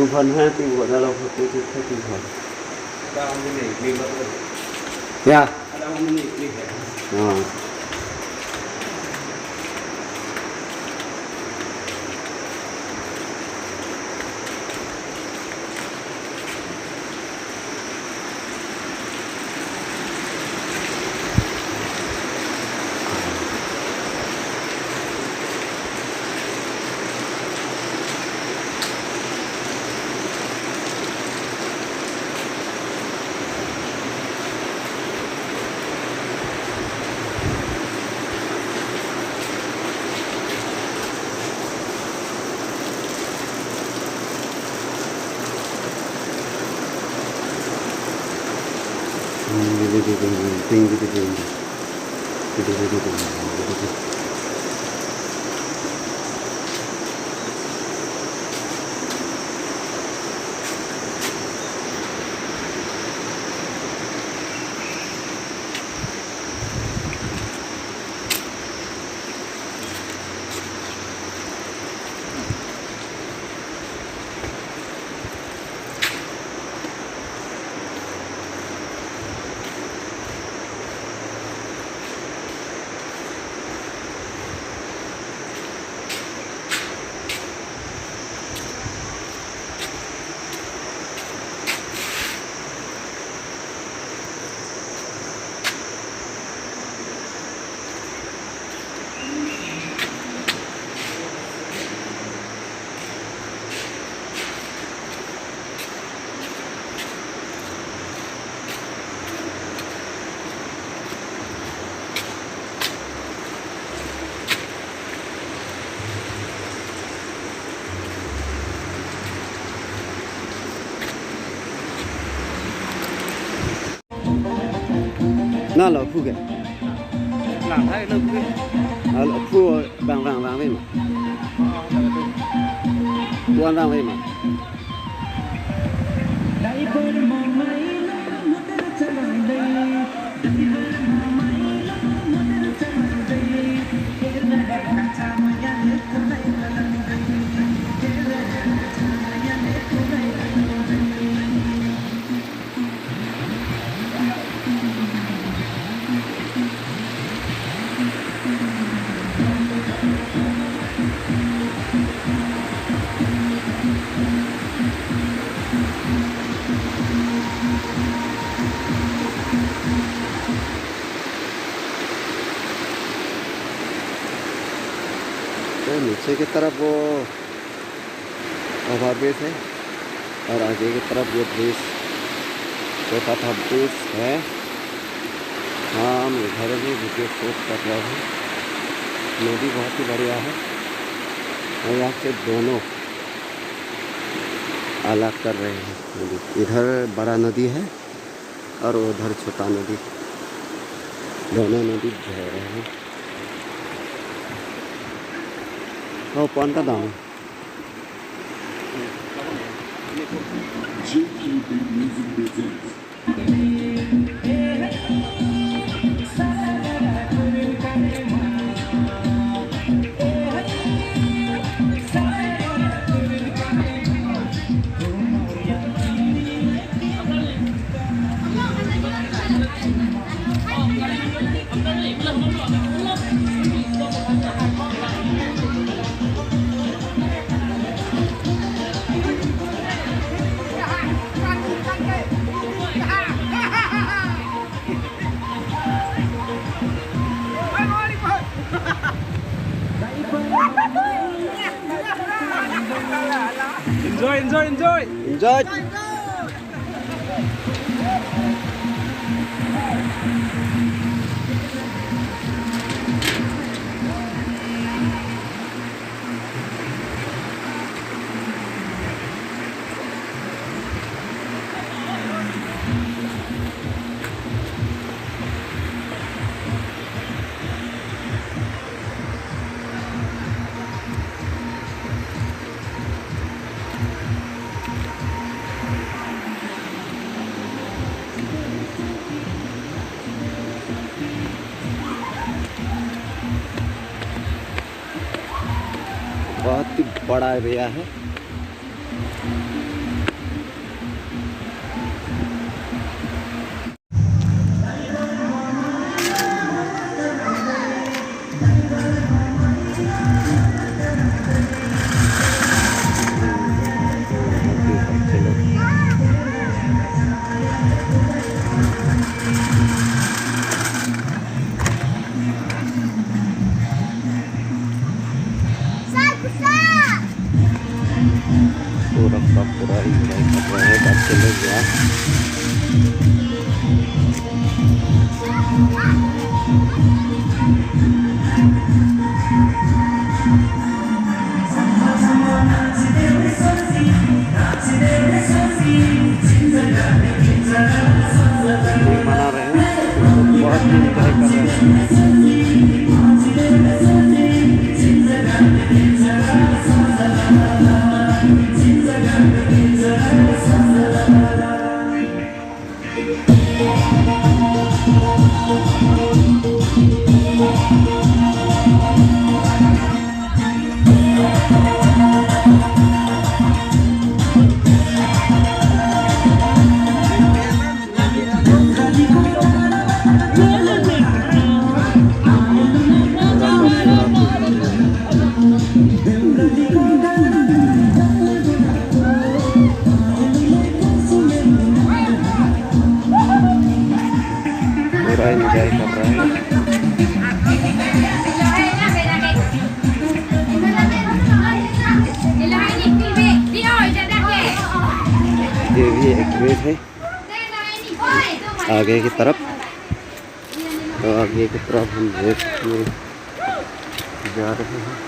phần hai thì gọi là một cái phần Tao không nghĩ đi mất rồi. yeah Tao không nghĩ đi hết. nó là phu kìa Làm thấy lực đi. là phu vàng vậy mà phu ăn vàng vậy mà नीचे की तरफ वो overbridge है और आगे की तरफ ये ब्रिज छोटा था ब्रिज है। हाँ हम इधर भी वीडियो शूट कर रहे हैं। नदी बहुत ही बढ़िया है और यहाँ से दोनों अलग कर रहे हैं नदी। इधर बड़ा नदी है और उधर छोटा नदी, दोनों नदी बह रहे हैं। Oh, pantai dong. Enjoy. बहुत ही बड़ा एरिया है। पूरा का पूरा एंजॉय कर रहे हैं बच्चे लोग यहाँ। ये मना रहे हैं, बहुत ही एंजॉय कर रहे हैं। पूरा एंजॉय कर रहे हैं। ये भी एक वे है आगे की तरफ, तो आगे की तरफ हम देखने जा रहे हैं।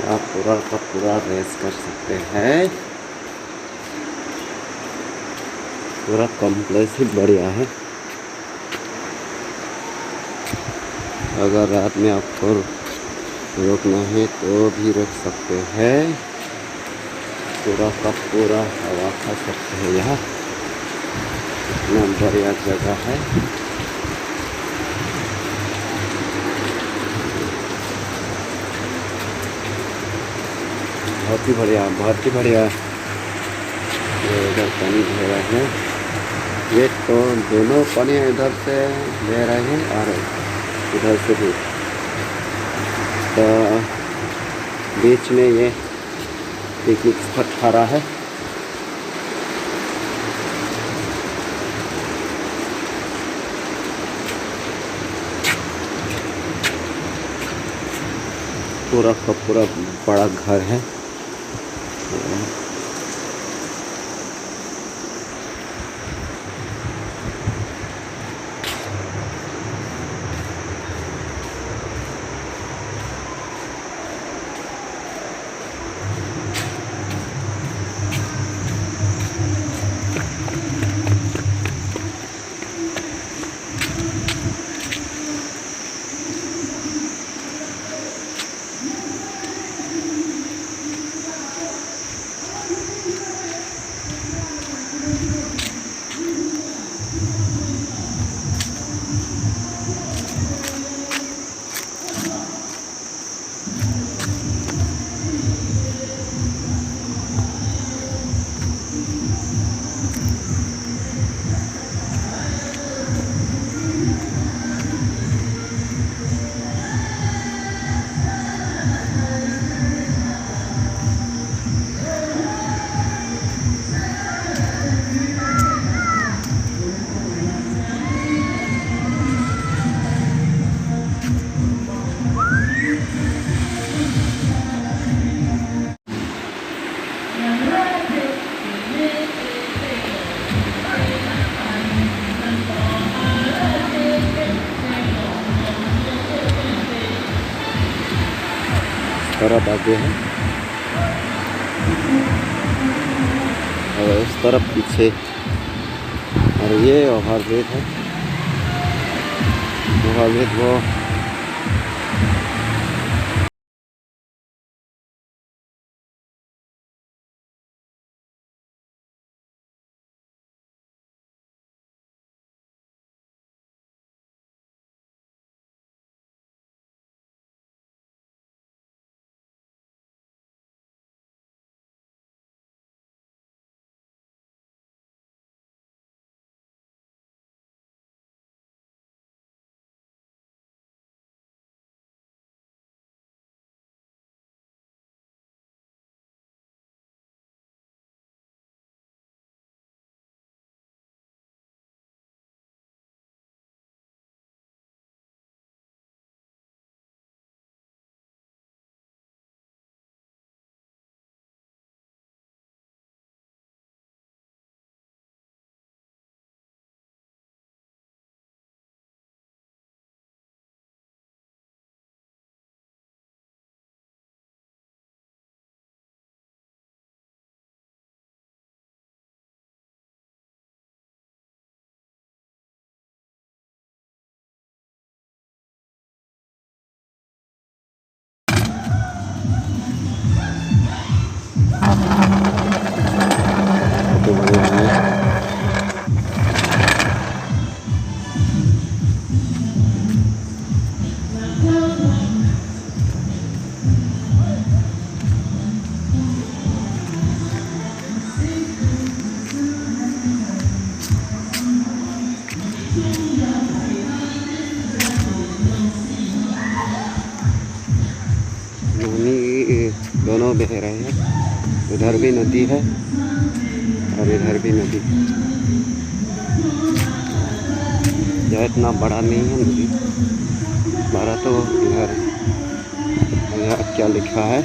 आप पूरा का पूरा रेस कर सकते हैं। पूरा कॉम्प्लेक्स ही बढ़िया है। अगर रात में आपको रुकना है तो भी रुक सकते हैं। पूरा का पूरा हवा खा सकते हैं। यहाँ इतना बढ़िया जगह है। बहुत ही बढ़िया, बहुत ही बढ़िया। ये इधर पानी बह रहा है। ये तो दोनों पानी इधर से बह रहे हैं और इधर से भी। तो बीच में ये पिकनिक स्पॉट खड़ा है। पूरा का पूरा बड़ा घर है। तरफ आगे है और उस तरफ पीछे और ये ओवरब्रिज है। ओवरब्रिज वो तो वो है। नदी दोनों बह रहे हैं, उधर भी नदी है और इधर भी नदी। यह इतना बड़ा नहीं है नदी, बड़ा तो इधर क्या लिखा है